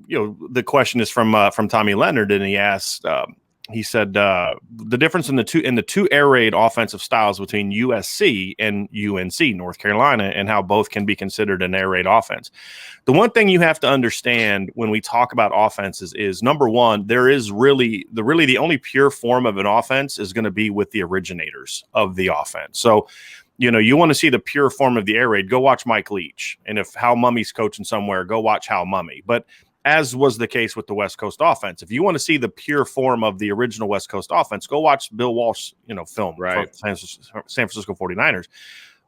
the question is from Tommy Leonard, and he asked, he said the difference in the two air raid offensive styles between USC and UNC, North Carolina, and how both can be considered an air raid offense. The one thing you have to understand when we talk about offenses is, number one, there is really the only pure form of an offense is going to be with the originators of the offense. So, you want to see the pure form of the air raid, go watch Mike Leach. And if Hal Mummy's coaching somewhere, go watch Hal Mummy. But as was the case with the West Coast offense, if you want to see the pure form of the original West Coast offense, go watch Bill Walsh, film right. from San Francisco 49ers.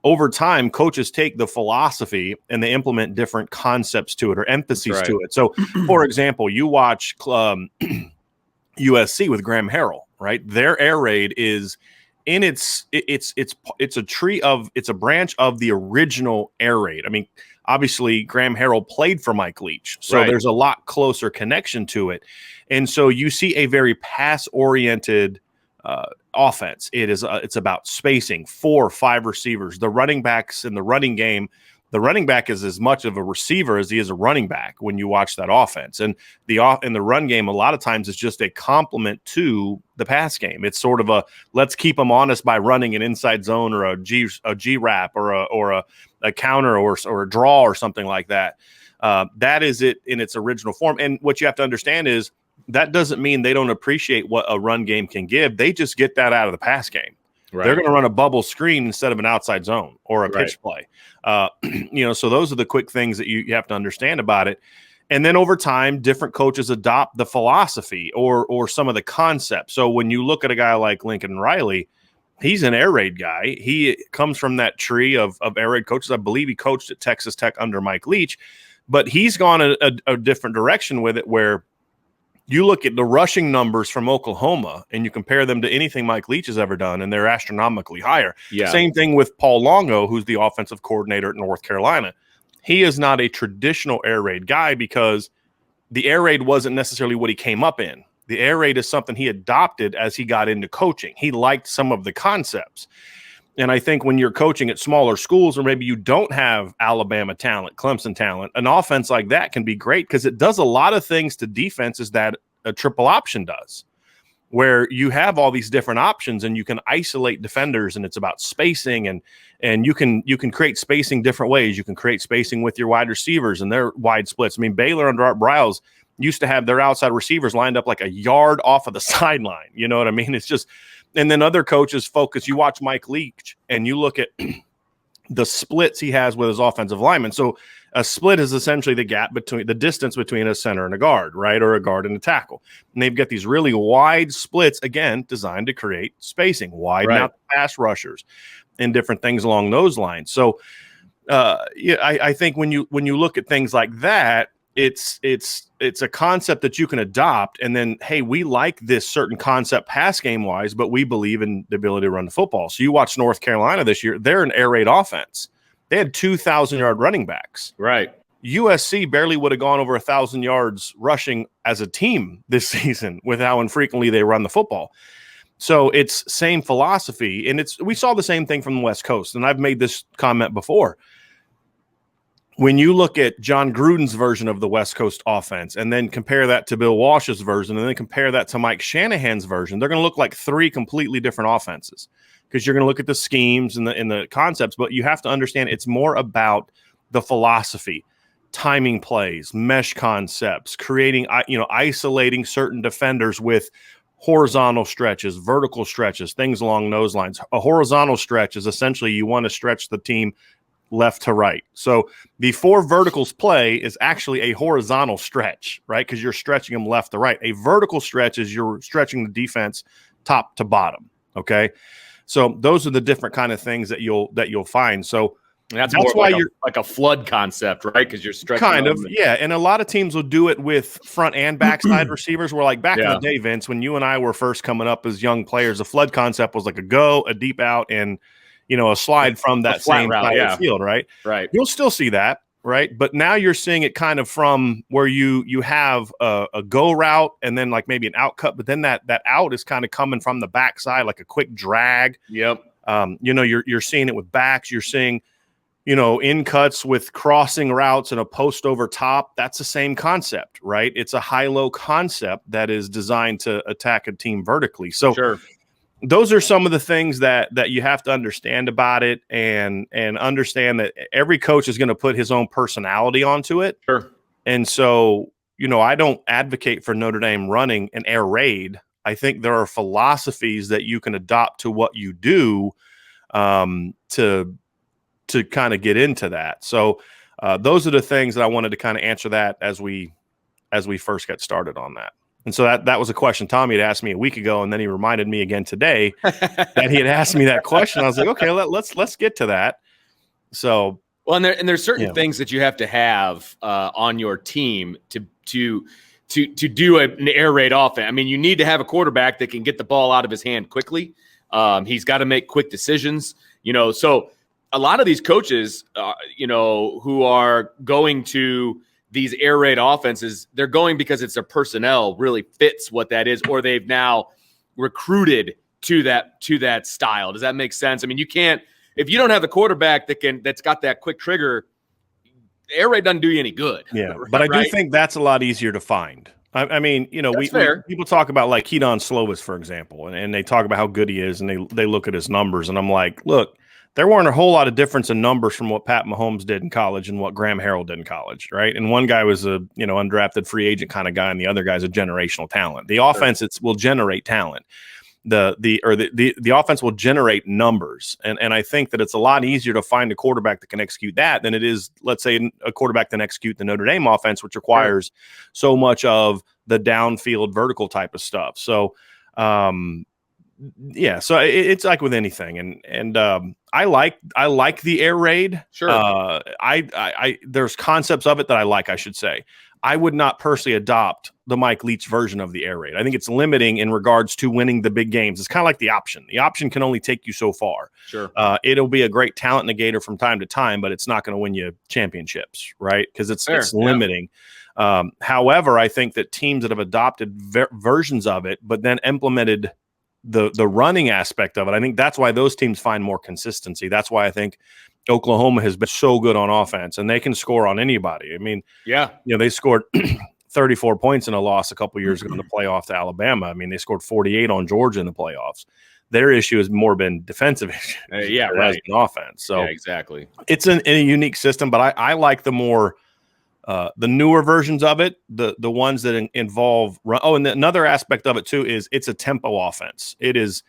Over time, coaches take the philosophy and they implement different concepts to it or emphases to it. So, for example, you watch USC with Graham Harrell, right? Their air raid is in it's a branch of the original air raid. I mean, obviously, Graham Harrell played for Mike Leach, so there's a lot closer connection to it. And so you see a very pass-oriented offense. It's about spacing, 4 or 5 receivers. The running backs in the running game, the running back is as much of a receiver as he is a running back when you watch that offense. And in the run game, a lot of times it's just a complement to the pass game. It's sort of a let's keep them honest by running an inside zone or a G wrap or a counter or a draw or something like that. That is it in its original form. And what you have to understand is that doesn't mean they don't appreciate what a run game can give. They just get that out of the pass game. Right. They're going to run a bubble screen instead of an outside zone or a pitch play. So those are the quick things that you have to understand about it. And then over time, different coaches adopt the philosophy or some of the concepts. So when you look at a guy like Lincoln Riley, he's an air raid guy. He comes from that tree of air raid coaches. I believe he coached at Texas Tech under Mike Leach, but he's gone a different direction with it where you look at the rushing numbers from Oklahoma and you compare them to anything Mike Leach has ever done, and they're astronomically higher. Yeah. Same thing with Paul Longo, who's the offensive coordinator at North Carolina. He is not a traditional air raid guy because the air raid wasn't necessarily what he came up in. The air raid is something he adopted as he got into coaching. He liked some of the concepts. And I think when you're coaching at smaller schools, or maybe you don't have Alabama talent, Clemson talent, an offense like that can be great because it does a lot of things to defenses that a triple option does, where you have all these different options and you can isolate defenders, and it's about spacing and you can create spacing different ways. You can create spacing with your wide receivers and their wide splits. I mean, Baylor under Art Briles used to have their outside receivers lined up like a yard off of the sideline. You know what I mean? It's just, and then other coaches focus. You watch Mike Leach and you look at the splits he has with his offensive linemen. So a split is essentially the distance between a center and a guard, right? Or a guard and a tackle. And they've got these really wide splits, again, designed to create spacing, widen out the pass rushers and different things along those lines. So I think when you look at things like that, it's a concept that you can adopt, and then, hey, we like this certain concept pass game wise, but we believe in the ability to run the football. So you watch North Carolina this year; they're an air raid offense. They had 2,000-yard running backs. Right. USC barely would have gone over 1,000 yards rushing as a team this season with how infrequently they run the football. So it's same philosophy, and we saw the same thing from the West Coast. And I've made this comment before. When you look at John Gruden's version of the West Coast offense and then compare that to Bill Walsh's version and then compare that to Mike Shanahan's version, they're going to look like 3 completely different offenses because you're going to look at the schemes and the concepts, but you have to understand it's more about the philosophy, timing plays, mesh concepts, creating, isolating certain defenders with horizontal stretches, vertical stretches, things along those lines. A horizontal stretch is essentially you want to stretch the team left to right. So the 4 verticals play is actually a horizontal stretch, right? Because you're stretching them left to right. A vertical stretch is you're stretching the defense top to bottom. Okay. So those are the different kind of things that you'll find. So that's why you're like a flood concept, right? Because you're stretching kind of, yeah. And a lot of teams will do it with front and backside receivers. Where like back in the day, Vince, when you and I were first coming up as young players, the flood concept was like a go, a deep out, and a slide from that same side of the field, right? Right. You'll still see that, right? But now you're seeing it kind of from where you have a go route and then like maybe an out cut, but then that out is kind of coming from the backside, like a quick drag. Yep. You're seeing it with backs. You're seeing, in cuts with crossing routes and a post over top, that's the same concept, right? It's a high-low concept that is designed to attack a team vertically. So those are some of the things that you have to understand about it, and understand that every coach is going to put his own personality onto it. Sure. And so, I don't advocate for Notre Dame running an air raid. I think there are philosophies that you can adopt to what you do to kind of get into that. So those are the things that I wanted to kind of answer that as we first got started on that. And so that was a question Tommy had asked me a week ago, and then he reminded me again today that he had asked me that question. I was like, okay, let's get to that. So, well, and there's certain things that you have to have on your team to do an air raid offense. I mean, you need to have a quarterback that can get the ball out of his hand quickly. He's got to make quick decisions. So a lot of these coaches, who are going to these air raid offenses, they're going because it's their personnel really fits what that is, or they've now recruited to that style. Does that make sense? I mean, you can't, if you don't have the quarterback that's got that quick trigger, air raid doesn't do you any good. Yeah, but I do think that's a lot easier to find. I mean, people talk about like Keaton Slovis, for example, and they talk about how good he is, and they look at his numbers, and I'm like, look, there weren't a whole lot of difference in numbers from what Pat Mahomes did in college and what Graham Harrell did in college, right? And one guy was a undrafted free agent kind of guy, and the other guy's a generational talent. The offense will generate talent. The offense will generate numbers, and I think that it's a lot easier to find a quarterback that can execute that than it is, let's say, a quarterback that can execute the Notre Dame offense, which requires so much of the downfield vertical type of stuff. So, so it's like with anything, and I like the air raid. Sure. I there's concepts of it that I like, I should say. I would not personally adopt the Mike Leach version of the air raid. I think it's limiting in regards to winning the big games. It's kind of like the option. The option can only take you so far. Sure. It'll be a great talent negator from time to time, but it's not going to win you championships, right? Because it's limiting. However, I think that teams that have adopted versions of it, but then implemented the running aspect of it, I think that's why those teams find more consistency. That's why I think Oklahoma has been so good on offense, and they can score on anybody. I mean, they scored 34 points in a loss a couple years ago in the playoff to Alabama. I mean, they scored 48 on Georgia in the playoffs. Their issue has more been defensive than offense. So exactly. It's in a unique system, but I like the more the newer versions of it, the ones that involve run. Oh, and another aspect of it too is it's a tempo offense. It is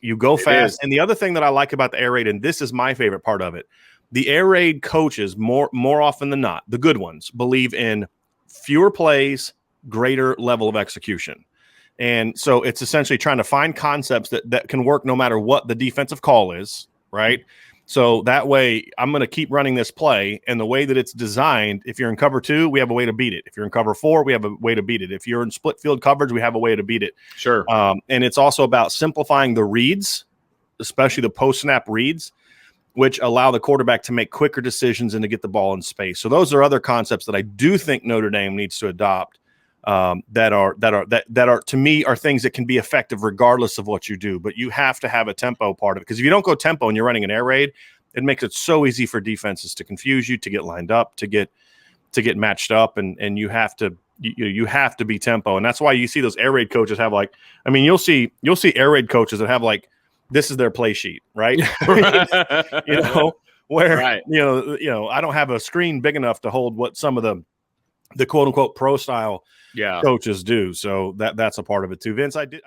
you go fast. And the other thing that I like about the air raid, and this is my favorite part of it, the air raid coaches more often than not, the good ones, believe in fewer plays, greater level of execution. And so it's essentially trying to find concepts that can work no matter what the defensive call is, right? So that way I'm going to keep running this play, and the way that it's designed, if you're in cover 2, we have a way to beat it. If you're in cover 4, we have a way to beat it. If you're in split field coverage, we have a way to beat it. Sure. And it's also about simplifying the reads, especially the post-snap reads, which allow the quarterback to make quicker decisions and to get the ball in space. So those are other concepts that I do think Notre Dame needs to adopt. That are to me are things that can be effective regardless of what you do, but you have to have a tempo part of it, because if you don't go tempo and you're running an air raid, it makes it so easy for defenses to confuse you, to get lined up, to get matched up, and you have to be tempo. And that's why you see those air raid coaches have you'll see air raid coaches that have this is their play sheet, right? Where I don't have a screen big enough to hold what some of the quote unquote pro style coaches do. So that's a part of it too. Vince, I did